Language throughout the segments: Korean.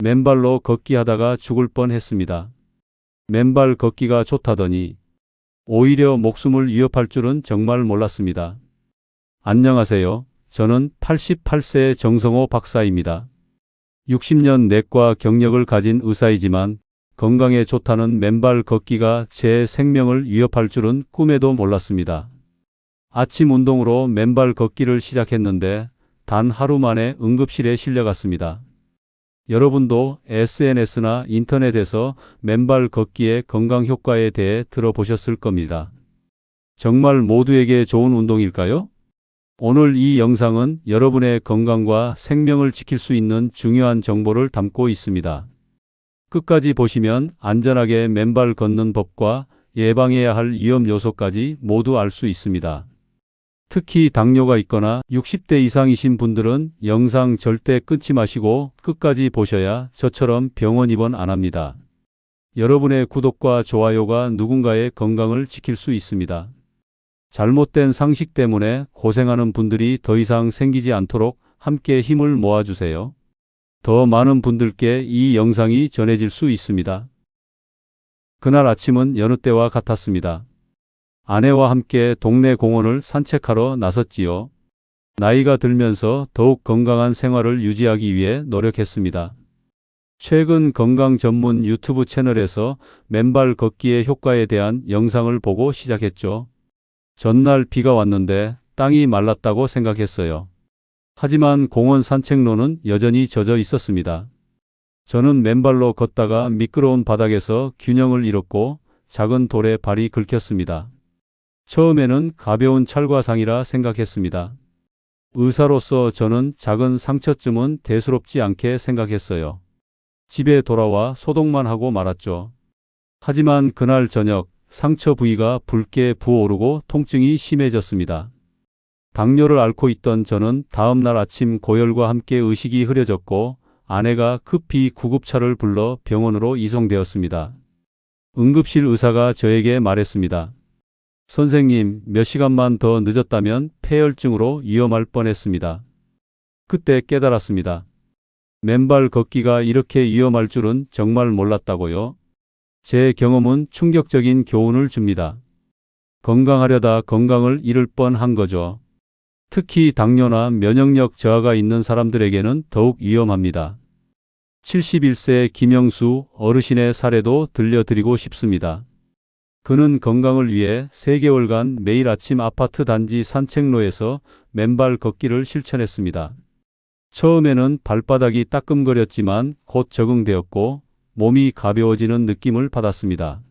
맨발로 걷기 하다가 죽을 뻔했습니다. 맨발 걷기가 좋다더니 오히려 목숨을 위협할 줄은 정말 몰랐습니다. 안녕하세요. 저는 88세의 정성호 박사입니다. 60년 내과 경력을 가진 의사이지만 건강에 좋다는 맨발 걷기가 제 생명을 위협할 줄은 꿈에도 몰랐습니다. 아침 운동으로 맨발 걷기를 시작했는데 단 하루 만에 응급실에 실려갔습니다. 여러분도 SNS나 인터넷에서 맨발 걷기의 건강 효과에 대해 들어보셨을 겁니다. 정말 모두에게 좋은 운동일까요? 오늘 이 영상은 여러분의 건강과 생명을 지킬 수 있는 중요한 정보를 담고 있습니다. 끝까지 보시면 안전하게 맨발 걷는 법과 예방해야 할 위험 요소까지 모두 알 수 있습니다. 특히 당뇨가 있거나 60대 이상이신 분들은 영상 절대 끊지 마시고 끝까지 보셔야 저처럼 병원 입원 안 합니다. 여러분의 구독과 좋아요가 누군가의 건강을 지킬 수 있습니다. 잘못된 상식 때문에 고생하는 분들이 더 이상 생기지 않도록 함께 힘을 모아주세요. 더 많은 분들께 이 영상이 전해질 수 있습니다. 그날 아침은 여느 때와 같았습니다. 아내와 함께 동네 공원을 산책하러 나섰지요. 나이가 들면서 더욱 건강한 생활을 유지하기 위해 노력했습니다. 최근 건강 전문 유튜브 채널에서 맨발 걷기의 효과에 대한 영상을 보고 시작했죠. 전날 비가 왔는데 땅이 말랐다고 생각했어요. 하지만 공원 산책로는 여전히 젖어 있었습니다. 저는 맨발로 걷다가 미끄러운 바닥에서 균형을 잃었고 작은 돌에 발이 긁혔습니다. 처음에는 가벼운 찰과상이라 생각했습니다. 의사로서 저는 작은 상처쯤은 대수롭지 않게 생각했어요. 집에 돌아와 소독만 하고 말았죠. 하지만 그날 저녁 상처 부위가 붉게 부어오르고 통증이 심해졌습니다. 당뇨를 앓고 있던 저는 다음 날 아침 고열과 함께 의식이 흐려졌고 아내가 급히 구급차를 불러 병원으로 이송되었습니다. 응급실 의사가 저에게 말했습니다. 선생님, 몇 시간만 더 늦었다면 폐혈증으로 위험할 뻔했습니다. 그때 깨달았습니다. 맨발 걷기가 이렇게 위험할 줄은 정말 몰랐다고요. 제 경험은 충격적인 교훈을 줍니다. 건강하려다 건강을 잃을 뻔한 거죠. 특히 당뇨나 면역력 저하가 있는 사람들에게는 더욱 위험합니다. 71세 김영수 어르신의 사례도 들려드리고 싶습니다. 그는 건강을 위해 3개월간 매일 아침 아파트 단지 산책로에서 맨발 걷기를 실천했습니다. 처음에는 발바닥이 따끔거렸지만 곧 적응되었고 몸이 가벼워지는 느낌을 받았습니다.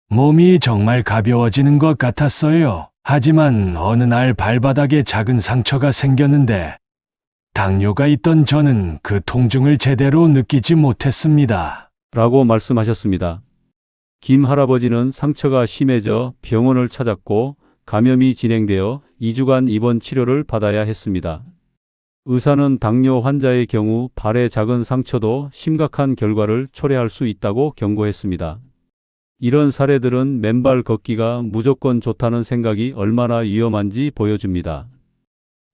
몸이 정말 가벼워지는 것 같았어요. 하지만 어느 날 발바닥에 작은 상처가 생겼는데 당뇨가 있던 저는 그 통증을 제대로 느끼지 못했습니다. 라고 말씀하셨습니다. 김 할아버지는 상처가 심해져 병원을 찾았고 감염이 진행되어 2주간 입원 치료를 받아야 했습니다. 의사는 당뇨 환자의 경우 발의 작은 상처도 심각한 결과를 초래할 수 있다고 경고했습니다. 이런 사례들은 맨발 걷기가 무조건 좋다는 생각이 얼마나 위험한지 보여줍니다.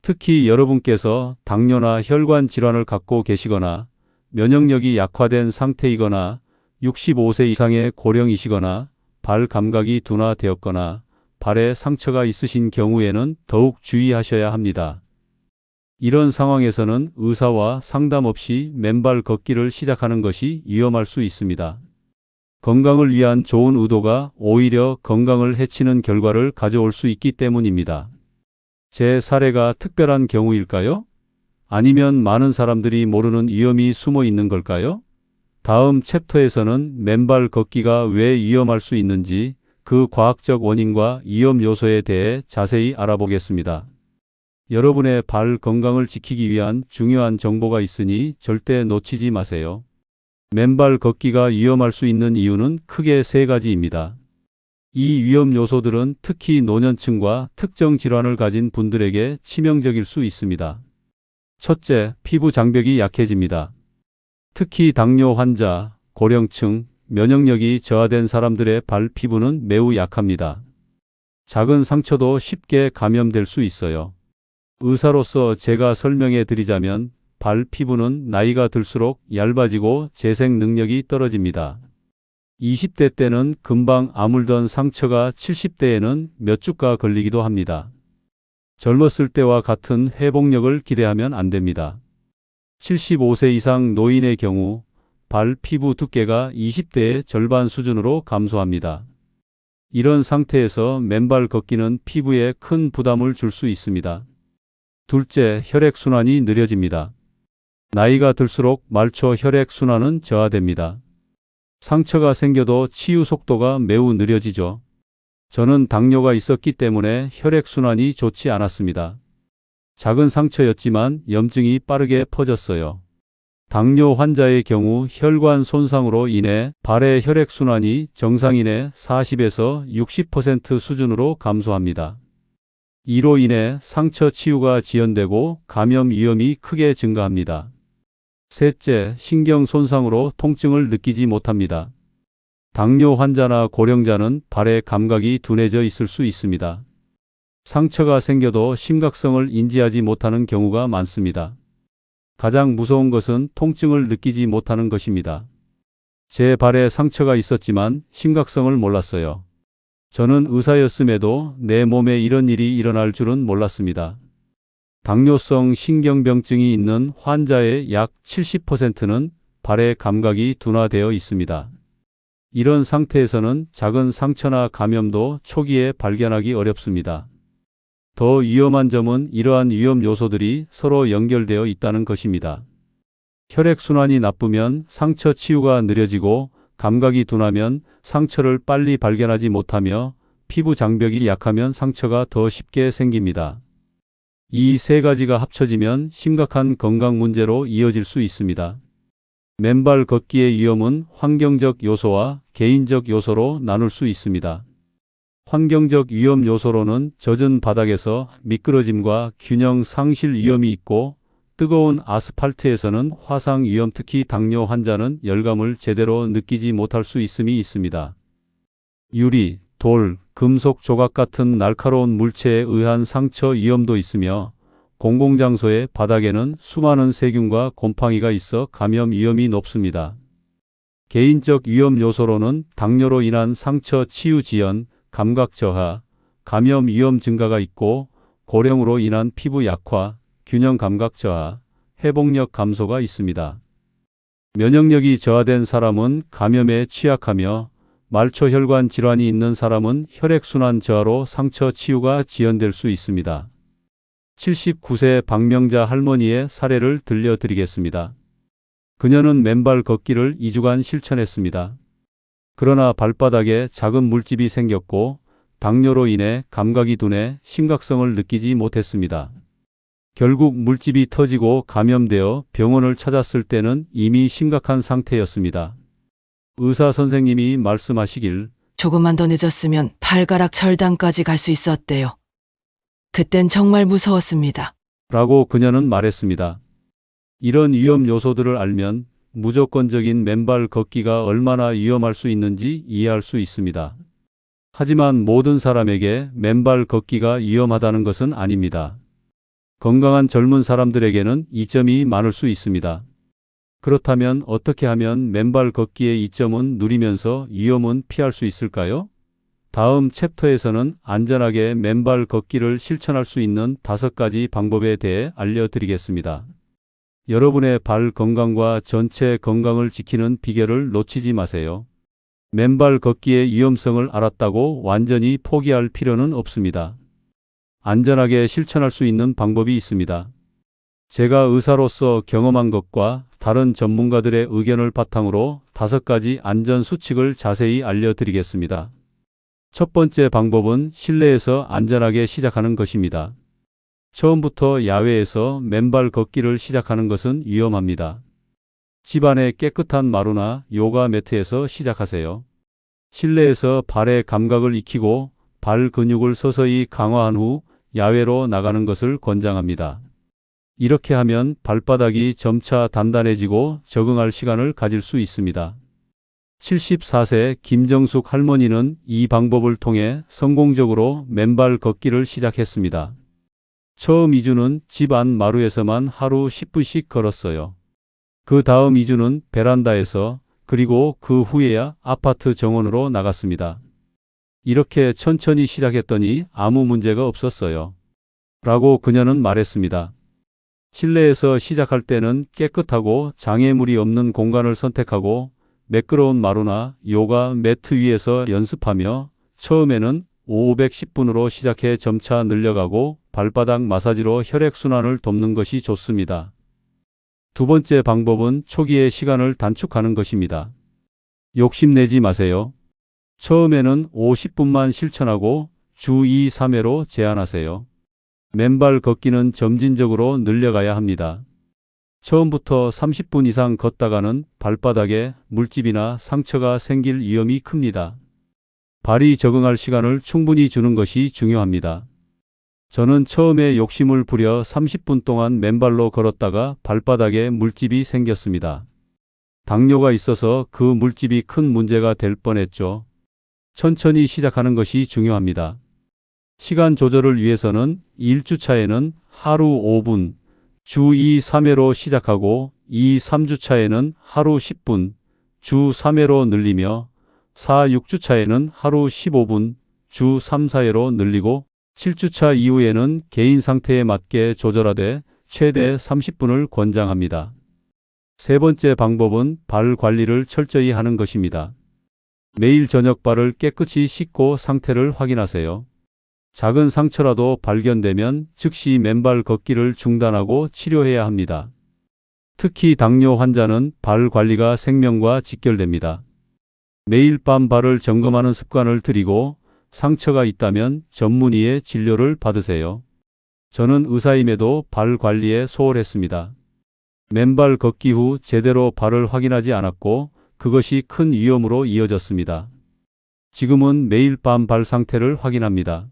특히 여러분께서 당뇨나 혈관 질환을 갖고 계시거나 면역력이 약화된 상태이거나 65세 이상의 고령이시거나 발 감각이 둔화되었거나 발에 상처가 있으신 경우에는 더욱 주의하셔야 합니다. 이런 상황에서는 의사와 상담 없이 맨발 걷기를 시작하는 것이 위험할 수 있습니다. 건강을 위한 좋은 의도가 오히려 건강을 해치는 결과를 가져올 수 있기 때문입니다. 제 사례가 특별한 경우일까요? 아니면 많은 사람들이 모르는 위험이 숨어 있는 걸까요? 다음 챕터에서는 맨발 걷기가 왜 위험할 수 있는지 그 과학적 원인과 위험 요소에 대해 자세히 알아보겠습니다. 여러분의 발 건강을 지키기 위한 중요한 정보가 있으니 절대 놓치지 마세요. 맨발 걷기가 위험할 수 있는 이유는 크게 3가지입니다. 이 위험 요소들은 특히 노년층과 특정 질환을 가진 분들에게 치명적일 수 있습니다. 첫째, 피부 장벽이 약해집니다. 특히 당뇨 환자, 고령층, 면역력이 저하된 사람들의 발 피부는 매우 약합니다. 작은 상처도 쉽게 감염될 수 있어요. 의사로서 제가 설명해 드리자면 발 피부는 나이가 들수록 얇아지고 재생 능력이 떨어집니다. 20대 때는 금방 아물던 상처가 70대에는 몇 주가 걸리기도 합니다. 젊었을 때와 같은 회복력을 기대하면 안 됩니다. 75세 이상 노인의 경우 발 피부 두께가 20대의 절반 수준으로 감소합니다. 이런 상태에서 맨발 걷기는 피부에 큰 부담을 줄 수 있습니다. 둘째, 혈액순환이 느려집니다. 나이가 들수록 말초 혈액순환은 저하됩니다. 상처가 생겨도 치유 속도가 매우 느려지죠. 저는 당뇨가 있었기 때문에 혈액순환이 좋지 않았습니다. 작은 상처였지만 염증이 빠르게 퍼졌어요. 당뇨 환자의 경우 혈관 손상으로 인해 발의 혈액순환이 정상인의 40에서 60% 수준으로 감소합니다. 이로 인해 상처 치유가 지연되고 감염 위험이 크게 증가합니다. 셋째, 신경 손상으로 통증을 느끼지 못합니다. 당뇨 환자나 고령자는 발의 감각이 둔해져 있을 수 있습니다. 상처가 생겨도 심각성을 인지하지 못하는 경우가 많습니다. 가장 무서운 것은 통증을 느끼지 못하는 것입니다. 제 발에 상처가 있었지만 심각성을 몰랐어요. 저는 의사였음에도 내 몸에 이런 일이 일어날 줄은 몰랐습니다. 당뇨성 신경병증이 있는 환자의 약 70%는 발의 감각이 둔화되어 있습니다. 이런 상태에서는 작은 상처나 감염도 초기에 발견하기 어렵습니다. 더 위험한 점은 이러한 위험 요소들이 서로 연결되어 있다는 것입니다. 혈액순환이 나쁘면 상처 치유가 느려지고 감각이 둔하면 상처를 빨리 발견하지 못하며 피부 장벽이 약하면 상처가 더 쉽게 생깁니다. 이 세 가지가 합쳐지면 심각한 건강 문제로 이어질 수 있습니다. 맨발 걷기의 위험은 환경적 요소와 개인적 요소로 나눌 수 있습니다. 환경적 위험 요소로는 젖은 바닥에서 미끄러짐과 균형 상실 위험이 있고 뜨거운 아스팔트에서는 화상 위험, 특히 당뇨 환자는 열감을 제대로 느끼지 못할 수 있음이 있습니다. 유리, 돌, 금속 조각 같은 날카로운 물체에 의한 상처 위험도 있으며 공공장소의 바닥에는 수많은 세균과 곰팡이가 있어 감염 위험이 높습니다. 개인적 위험 요소로는 당뇨로 인한 상처 치유 지연, 감각 저하, 감염 위험 증가가 있고 고령으로 인한 피부 약화, 균형 감각 저하, 회복력 감소가 있습니다. 면역력이 저하된 사람은 감염에 취약하며 말초 혈관 질환이 있는 사람은 혈액순환 저하로 상처 치유가 지연될 수 있습니다. 79세 박명자 할머니의 사례를 들려드리겠습니다. 그녀는 맨발 걷기를 2주간 실천했습니다. 그러나 발바닥에 작은 물집이 생겼고 당뇨로 인해 감각이 둔해 심각성을 느끼지 못했습니다. 결국 물집이 터지고 감염되어 병원을 찾았을 때는 이미 심각한 상태였습니다. 의사 선생님이 말씀하시길 조금만 더 늦었으면 발가락 절단까지 갈 수 있었대요. 그땐 정말 무서웠습니다. 라고 그녀는 말했습니다. 이런 위험 요소들을 알면 무조건적인 맨발 걷기가 얼마나 위험할 수 있는지 이해할 수 있습니다. 하지만 모든 사람에게 맨발 걷기가 위험하다는 것은 아닙니다. 건강한 젊은 사람들에게는 이점이 많을 수 있습니다. 그렇다면 어떻게 하면 맨발 걷기의 이점은 누리면서 위험은 피할 수 있을까요? 다음 챕터에서는 안전하게 맨발 걷기를 실천할 수 있는 5가지 방법에 대해 알려드리겠습니다. 여러분의 발 건강과 전체 건강을 지키는 비결을 놓치지 마세요. 맨발 걷기의 위험성을 알았다고 완전히 포기할 필요는 없습니다. 안전하게 실천할 수 있는 방법이 있습니다. 제가 의사로서 경험한 것과 다른 전문가들의 의견을 바탕으로 5가지 안전 수칙을 자세히 알려드리겠습니다. 첫 번째 방법은 실내에서 안전하게 시작하는 것입니다. 처음부터 야외에서 맨발 걷기를 시작하는 것은 위험합니다. 집안의 깨끗한 마루나 요가 매트에서 시작하세요. 실내에서 발의 감각을 익히고 발 근육을 서서히 강화한 후 야외로 나가는 것을 권장합니다. 이렇게 하면 발바닥이 점차 단단해지고 적응할 시간을 가질 수 있습니다. 74세 김정숙 할머니는 이 방법을 통해 성공적으로 맨발 걷기를 시작했습니다. 처음 2주는 집 안 마루에서만 하루 10분씩 걸었어요. 그 다음 2주는 베란다에서, 그리고 그 후에야 아파트 정원으로 나갔습니다. 이렇게 천천히 시작했더니 아무 문제가 없었어요. 라고 그녀는 말했습니다. 실내에서 시작할 때는 깨끗하고 장애물이 없는 공간을 선택하고 매끄러운 마루나 요가 매트 위에서 연습하며 처음에는 510분으로 시작해 점차 늘려가고 발바닥 마사지로 혈액순환을 돕는 것이 좋습니다. 두 번째 방법은 초기에 시간을 단축하는 것입니다. 욕심내지 마세요. 처음에는 50분만 실천하고 주 2, 3회로 제한하세요. 맨발 걷기는 점진적으로 늘려가야 합니다. 처음부터 30분 이상 걷다가는 발바닥에 물집이나 상처가 생길 위험이 큽니다. 발이 적응할 시간을 충분히 주는 것이 중요합니다. 저는 처음에 욕심을 부려 30분 동안 맨발로 걸었다가 발바닥에 물집이 생겼습니다. 당뇨가 있어서 그 물집이 큰 문제가 될 뻔했죠. 천천히 시작하는 것이 중요합니다. 시간 조절을 위해서는 1주차에는 하루 5분, 주 2, 3회로 시작하고 2, 3주차에는 하루 10분, 주 3회로 늘리며 4, 6주차에는 하루 15분, 주 3, 4회로 늘리고 7주차 이후에는 개인 상태에 맞게 조절하되 최대 30분을 권장합니다. 세 번째 방법은 발 관리를 철저히 하는 것입니다. 매일 저녁 발을 깨끗이 씻고 상태를 확인하세요. 작은 상처라도 발견되면 즉시 맨발 걷기를 중단하고 치료해야 합니다. 특히 당뇨 환자는 발 관리가 생명과 직결됩니다. 매일 밤 발을 점검하는 습관을 들이고 상처가 있다면 전문의의 진료를 받으세요. 저는 의사임에도 발 관리에 소홀했습니다. 맨발 걷기 후 제대로 발을 확인하지 않았고 그것이 큰 위험으로 이어졌습니다. 지금은 매일 밤 발 상태를 확인합니다.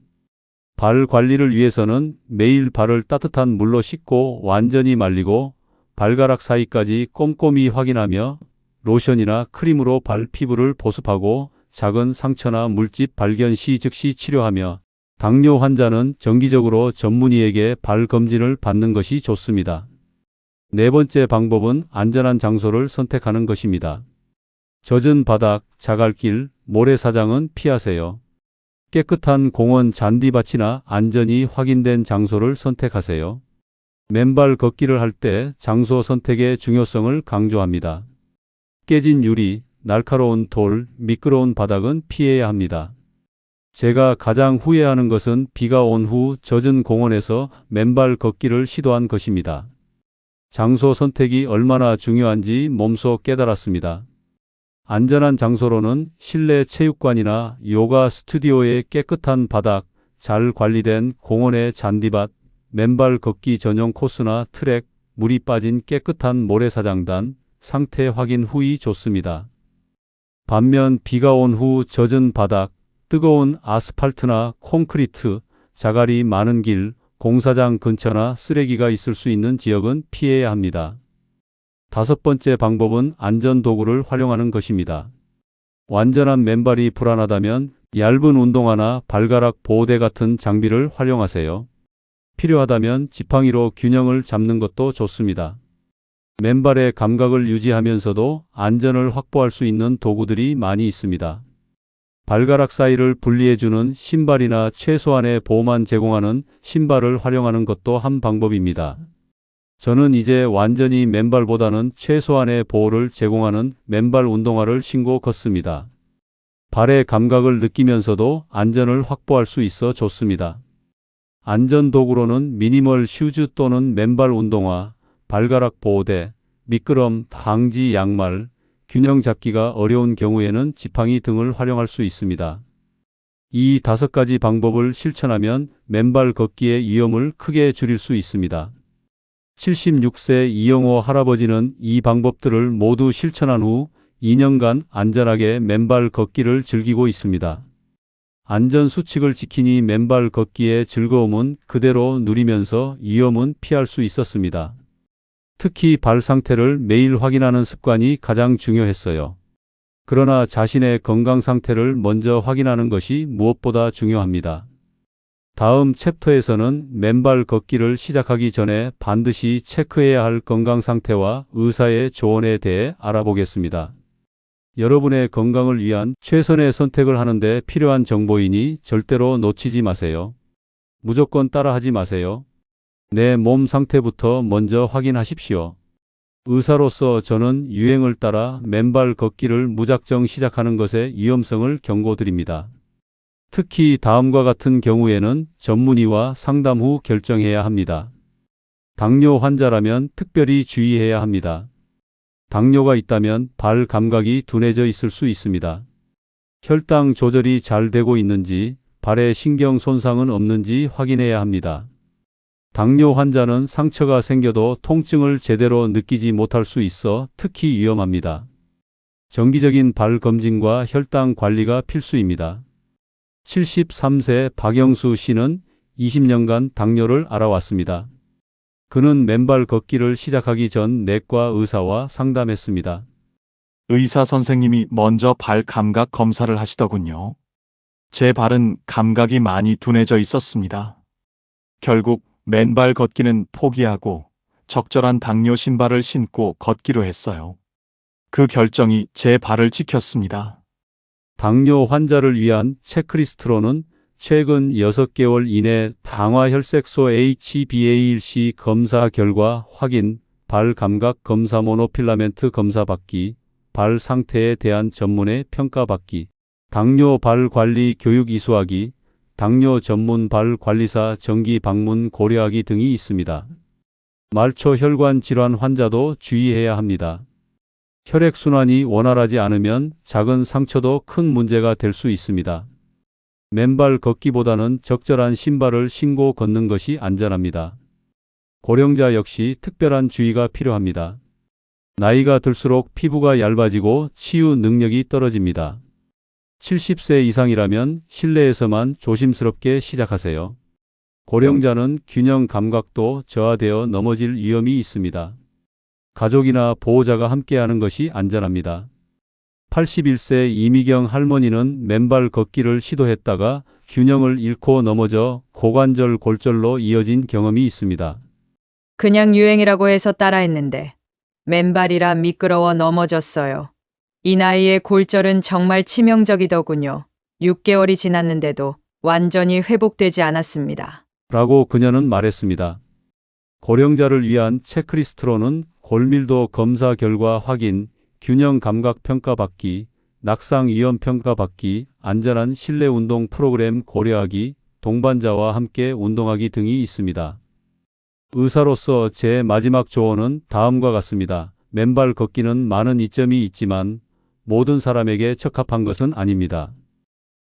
발 관리를 위해서는 매일 발을 따뜻한 물로 씻고 완전히 말리고 발가락 사이까지 꼼꼼히 확인하며 로션이나 크림으로 발 피부를 보습하고 작은 상처나 물집 발견 시 즉시 치료하며 당뇨 환자는 정기적으로 전문의에게 발 검진을 받는 것이 좋습니다. 네 번째 방법은 안전한 장소를 선택하는 것입니다. 젖은 바닥, 자갈길, 모래사장은 피하세요. 깨끗한 공원 잔디밭이나 안전이 확인된 장소를 선택하세요. 맨발 걷기를 할 때 장소 선택의 중요성을 강조합니다. 깨진 유리, 날카로운 돌, 미끄러운 바닥은 피해야 합니다. 제가 가장 후회하는 것은 비가 온 후 젖은 공원에서 맨발 걷기를 시도한 것입니다. 장소 선택이 얼마나 중요한지 몸소 깨달았습니다. 안전한 장소로는 실내 체육관이나 요가 스튜디오의 깨끗한 바닥, 잘 관리된 공원의 잔디밭, 맨발 걷기 전용 코스나 트랙, 물이 빠진 깨끗한 모래사장단, 상태 확인 후이 좋습니다. 반면 비가 온 후 젖은 바닥, 뜨거운 아스팔트나 콘크리트, 자갈이 많은 길, 공사장 근처나 쓰레기가 있을 수 있는 지역은 피해야 합니다. 다섯 번째 방법은 안전도구를 활용하는 것입니다. 완전한 맨발이 불안하다면 얇은 운동화나 발가락 보호대 같은 장비를 활용하세요. 필요하다면 지팡이로 균형을 잡는 것도 좋습니다. 맨발의 감각을 유지하면서도 안전을 확보할 수 있는 도구들이 많이 있습니다. 발가락 사이를 분리해주는 신발이나 최소한의 보호만 제공하는 신발을 활용하는 것도 한 방법입니다. 저는 이제 완전히 맨발보다는 최소한의 보호를 제공하는 맨발 운동화를 신고 걷습니다. 발의 감각을 느끼면서도 안전을 확보할 수 있어 좋습니다. 안전도구로는 미니멀 슈즈 또는 맨발 운동화, 발가락 보호대, 미끄럼 방지 양말, 균형 잡기가 어려운 경우에는 지팡이 등을 활용할 수 있습니다. 이 5가지 방법을 실천하면 맨발 걷기의 위험을 크게 줄일 수 있습니다. 76세 이영호 할아버지는 이 방법들을 모두 실천한 후 2년간 안전하게 맨발 걷기를 즐기고 있습니다. 안전수칙을 지키니 맨발 걷기의 즐거움은 그대로 누리면서 위험은 피할 수 있었습니다. 특히 발 상태를 매일 확인하는 습관이 가장 중요했어요. 그러나 자신의 건강 상태를 먼저 확인하는 것이 무엇보다 중요합니다. 다음 챕터에서는 맨발 걷기를 시작하기 전에 반드시 체크해야 할 건강 상태와 의사의 조언에 대해 알아보겠습니다. 여러분의 건강을 위한 최선의 선택을 하는데 필요한 정보이니 절대로 놓치지 마세요. 무조건 따라하지 마세요. 내 몸 상태부터 먼저 확인하십시오. 의사로서 저는 유행을 따라 맨발 걷기를 무작정 시작하는 것의 위험성을 경고드립니다. 특히 다음과 같은 경우에는 전문의와 상담 후 결정해야 합니다. 당뇨 환자라면 특별히 주의해야 합니다. 당뇨가 있다면 발 감각이 둔해져 있을 수 있습니다. 혈당 조절이 잘 되고 있는지, 발에 신경 손상은 없는지 확인해야 합니다. 당뇨 환자는 상처가 생겨도 통증을 제대로 느끼지 못할 수 있어 특히 위험합니다. 정기적인 발 검진과 혈당 관리가 필수입니다. 73세 박영수 씨는 20년간 당뇨를 알아왔습니다. 그는 맨발 걷기를 시작하기 전 내과 의사와 상담했습니다. 의사 선생님이 먼저 발 감각 검사를 하시더군요. 제 발은 감각이 많이 둔해져 있었습니다. 결국 맨발 걷기는 포기하고 적절한 당뇨 신발을 신고 걷기로 했어요. 그 결정이 제 발을 지켰습니다. 당뇨 환자를 위한 체크리스트로는 최근 6개월 이내 당화혈색소 HbA1c 검사 결과 확인, 발 감각 검사 모노필라멘트 검사 받기, 발 상태에 대한 전문의 평가 받기, 당뇨 발 관리 교육 이수하기, 당뇨 전문 발 관리사 정기 방문 고려하기 등이 있습니다. 말초 혈관 질환 환자도 주의해야 합니다. 혈액순환이 원활하지 않으면 작은 상처도 큰 문제가 될 수 있습니다. 맨발 걷기보다는 적절한 신발을 신고 걷는 것이 안전합니다. 고령자 역시 특별한 주의가 필요합니다. 나이가 들수록 피부가 얇아지고 치유 능력이 떨어집니다. 70세 이상이라면 실내에서만 조심스럽게 시작하세요. 고령자는 균형 감각도 저하되어 넘어질 위험이 있습니다. 가족이나 보호자가 함께하는 것이 안전합니다. 81세 이미경 할머니는 맨발 걷기를 시도했다가 균형을 잃고 넘어져 고관절 골절로 이어진 경험이 있습니다. 그냥 유행이라고 해서 따라했는데 맨발이라 미끄러워 넘어졌어요. 이 나이에 골절은 정말 치명적이더군요. 6개월이 지났는데도 완전히 회복되지 않았습니다. 라고 그녀는 말했습니다. 고령자를 위한 체크리스트로는 골밀도 검사 결과 확인, 균형 감각 평가 받기, 낙상 위험 평가 받기, 안전한 실내 운동 프로그램 고려하기, 동반자와 함께 운동하기 등이 있습니다. 의사로서 제 마지막 조언은 다음과 같습니다. 맨발 걷기는 많은 이점이 있지만 모든 사람에게 적합한 것은 아닙니다.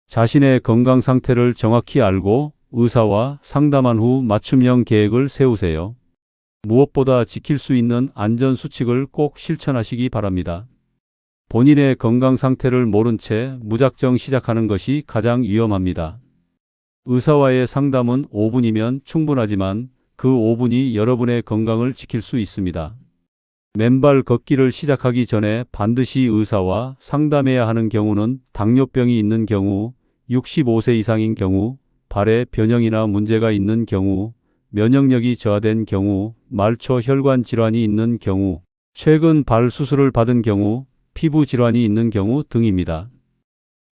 자신의 건강 상태를 정확히 알고 의사와 상담한 후 맞춤형 계획을 세우세요. 무엇보다 지킬 수 있는 안전수칙을 꼭 실천하시기 바랍니다. 본인의 건강 상태를 모른 채 무작정 시작하는 것이 가장 위험합니다. 의사와의 상담은 5분이면 충분하지만 그 5분이 여러분의 건강을 지킬 수 있습니다. 맨발 걷기를 시작하기 전에 반드시 의사와 상담해야 하는 경우는 당뇨병이 있는 경우, 65세 이상인 경우, 발에 변형이나 문제가 있는 경우, 면역력이 저하된 경우, 말초 혈관 질환이 있는 경우, 최근 발 수술을 받은 경우, 피부 질환이 있는 경우 등입니다.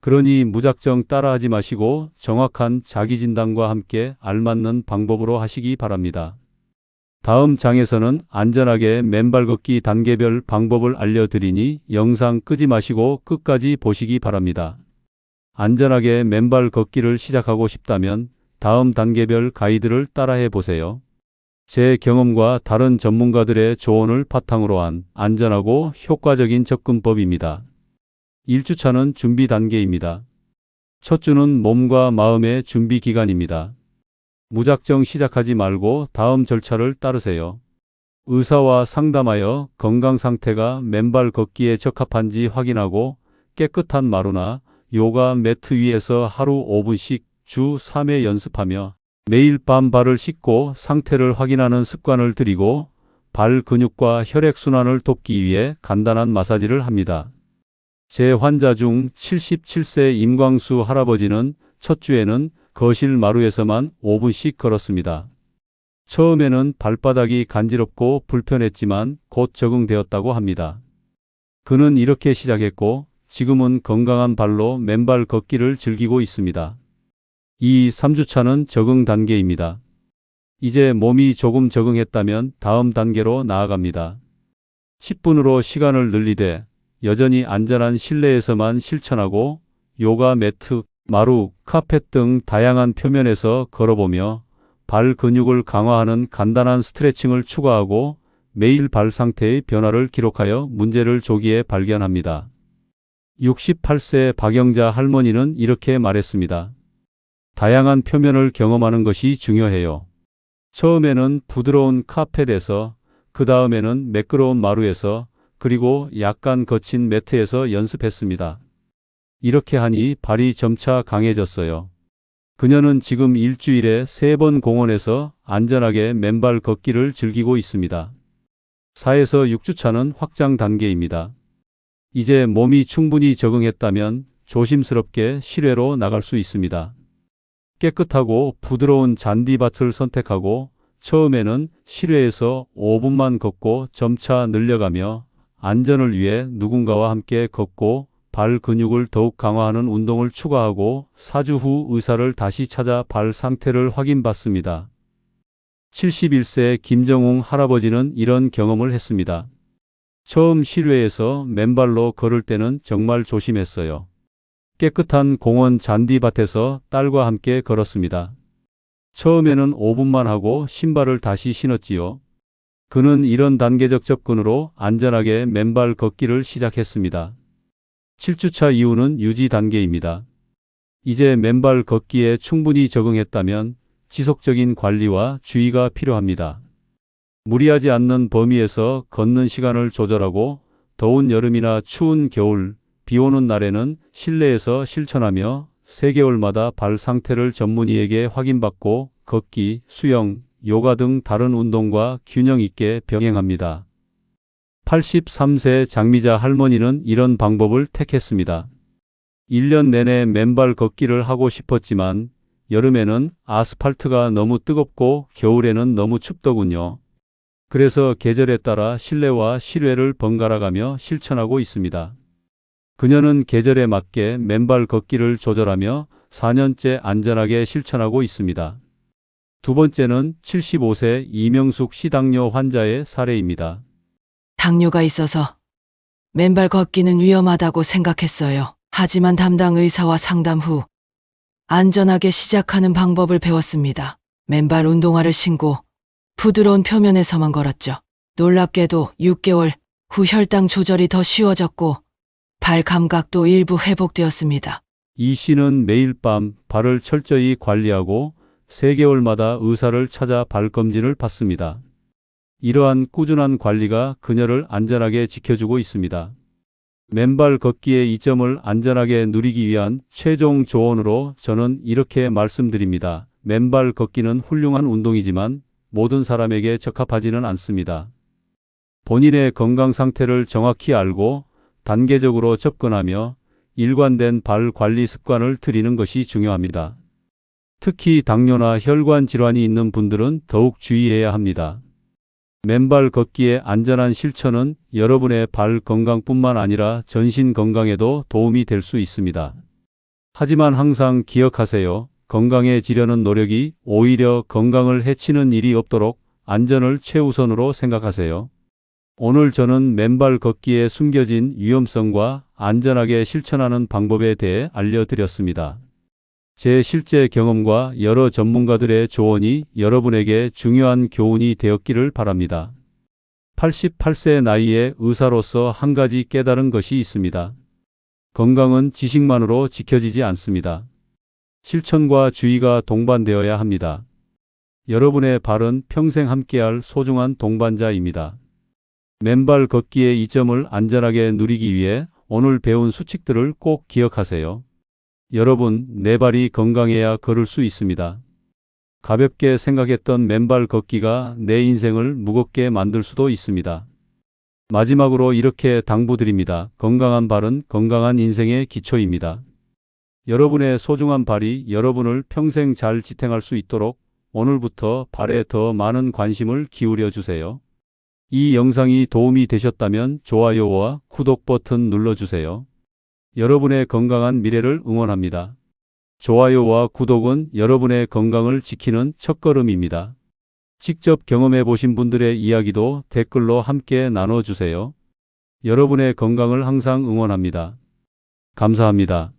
그러니 무작정 따라하지 마시고 정확한 자기진단과 함께 알맞는 방법으로 하시기 바랍니다. 다음 장에서는 안전하게 맨발 걷기 단계별 방법을 알려드리니 영상 끄지 마시고 끝까지 보시기 바랍니다. 안전하게 맨발 걷기를 시작하고 싶다면 다음 단계별 가이드를 따라해 보세요. 제 경험과 다른 전문가들의 조언을 바탕으로 한 안전하고 효과적인 접근법입니다. 1주차는 준비 단계입니다. 첫 주는 몸과 마음의 준비 기간입니다. 무작정 시작하지 말고 다음 절차를 따르세요. 의사와 상담하여 건강 상태가 맨발 걷기에 적합한지 확인하고 깨끗한 마루나 요가 매트 위에서 하루 5분씩 주 3회 연습하며 매일 밤 발을 씻고 상태를 확인하는 습관을 들이고 발 근육과 혈액순환을 돕기 위해 간단한 마사지를 합니다. 제 환자 중 77세 임광수 할아버지는 첫 주에는 거실 마루에서만 5분씩 걸었습니다. 처음에는 발바닥이 간지럽고 불편했지만 곧 적응되었다고 합니다. 그는 이렇게 시작했고 지금은 건강한 발로 맨발 걷기를 즐기고 있습니다. 이 3주차는 적응 단계입니다. 이제 몸이 조금 적응했다면 다음 단계로 나아갑니다. 10분으로 시간을 늘리되 여전히 안전한 실내에서만 실천하고 요가 매트, 마루, 카펫 등 다양한 표면에서 걸어보며 발 근육을 강화하는 간단한 스트레칭을 추가하고 매일 발 상태의 변화를 기록하여 문제를 조기에 발견합니다. 68세 박영자 할머니는 이렇게 말했습니다. 다양한 표면을 경험하는 것이 중요해요. 처음에는 부드러운 카펫에서, 그 다음에는 매끄러운 마루에서, 그리고 약간 거친 매트에서 연습했습니다. 이렇게 하니 발이 점차 강해졌어요. 그녀는 지금 일주일에 3번 공원에서 안전하게 맨발 걷기를 즐기고 있습니다. 4에서 6주차는 확장 단계입니다. 이제 몸이 충분히 적응했다면 조심스럽게 실외로 나갈 수 있습니다. 깨끗하고 부드러운 잔디밭을 선택하고 처음에는 실외에서 5분만 걷고 점차 늘려가며 안전을 위해 누군가와 함께 걷고 발 근육을 더욱 강화하는 운동을 추가하고 4주 후 의사를 다시 찾아 발 상태를 확인받습니다. 71세 김정웅 할아버지는 이런 경험을 했습니다. 처음 실외에서 맨발로 걸을 때는 정말 조심했어요. 깨끗한 공원 잔디밭에서 딸과 함께 걸었습니다. 처음에는 5분만 하고 신발을 다시 신었지요. 그는 이런 단계적 접근으로 안전하게 맨발 걷기를 시작했습니다. 7주차 이후는 유지 단계입니다. 이제 맨발 걷기에 충분히 적응했다면 지속적인 관리와 주의가 필요합니다. 무리하지 않는 범위에서 걷는 시간을 조절하고 더운 여름이나 추운 겨울, 비 오는 날에는 실내에서 실천하며 3개월마다 발 상태를 전문의에게 확인받고 걷기, 수영, 요가 등 다른 운동과 균형 있게 병행합니다. 83세 장미자 할머니는 이런 방법을 택했습니다. 1년 내내 맨발 걷기를 하고 싶었지만 여름에는 아스팔트가 너무 뜨겁고 겨울에는 너무 춥더군요. 그래서 계절에 따라 실내와 실외를 번갈아가며 실천하고 있습니다. 그녀는 계절에 맞게 맨발 걷기를 조절하며 4년째 안전하게 실천하고 있습니다. 두 번째는 75세 이명숙 시당뇨 환자의 사례입니다. 당뇨가 있어서 맨발 걷기는 위험하다고 생각했어요. 하지만 담당 의사와 상담 후 안전하게 시작하는 방법을 배웠습니다. 맨발 운동화를 신고 부드러운 표면에서만 걸었죠. 놀랍게도 6개월 후 혈당 조절이 더 쉬워졌고 발 감각도 일부 회복되었습니다. 이 씨는 매일 밤 발을 철저히 관리하고 3개월마다 의사를 찾아 발 검진을 받습니다. 이러한 꾸준한 관리가 그녀를 안전하게 지켜주고 있습니다. 맨발 걷기의 이점을 안전하게 누리기 위한 최종 조언으로 저는 이렇게 말씀드립니다. 맨발 걷기는 훌륭한 운동이지만 모든 사람에게 적합하지는 않습니다. 본인의 건강 상태를 정확히 알고 단계적으로 접근하며 일관된 발 관리 습관을 들이는 것이 중요합니다. 특히 당뇨나 혈관 질환이 있는 분들은 더욱 주의해야 합니다. 맨발 걷기의 안전한 실천은 여러분의 발 건강뿐만 아니라 전신 건강에도 도움이 될 수 있습니다. 하지만 항상 기억하세요. 건강해지려는 노력이 오히려 건강을 해치는 일이 없도록 안전을 최우선으로 생각하세요. 오늘 저는 맨발 걷기에 숨겨진 위험성과 안전하게 실천하는 방법에 대해 알려드렸습니다. 제 실제 경험과 여러 전문가들의 조언이 여러분에게 중요한 교훈이 되었기를 바랍니다. 88세 나이에 의사로서 한 가지 깨달은 것이 있습니다. 건강은 지식만으로 지켜지지 않습니다. 실천과 주의가 동반되어야 합니다. 여러분의 발은 평생 함께할 소중한 동반자입니다. 맨발 걷기의 이점을 안전하게 누리기 위해 오늘 배운 수칙들을 꼭 기억하세요. 여러분, 내 발이 건강해야 걸을 수 있습니다. 가볍게 생각했던 맨발 걷기가 내 인생을 무겁게 만들 수도 있습니다. 마지막으로 이렇게 당부드립니다. 건강한 발은 건강한 인생의 기초입니다. 여러분의 소중한 발이 여러분을 평생 잘 지탱할 수 있도록 오늘부터 발에 더 많은 관심을 기울여 주세요. 이 영상이 도움이 되셨다면 좋아요와 구독 버튼 눌러주세요. 여러분의 건강한 미래를 응원합니다. 좋아요와 구독은 여러분의 건강을 지키는 첫걸음입니다. 직접 경험해 보신 분들의 이야기도 댓글로 함께 나눠주세요. 여러분의 건강을 항상 응원합니다. 감사합니다.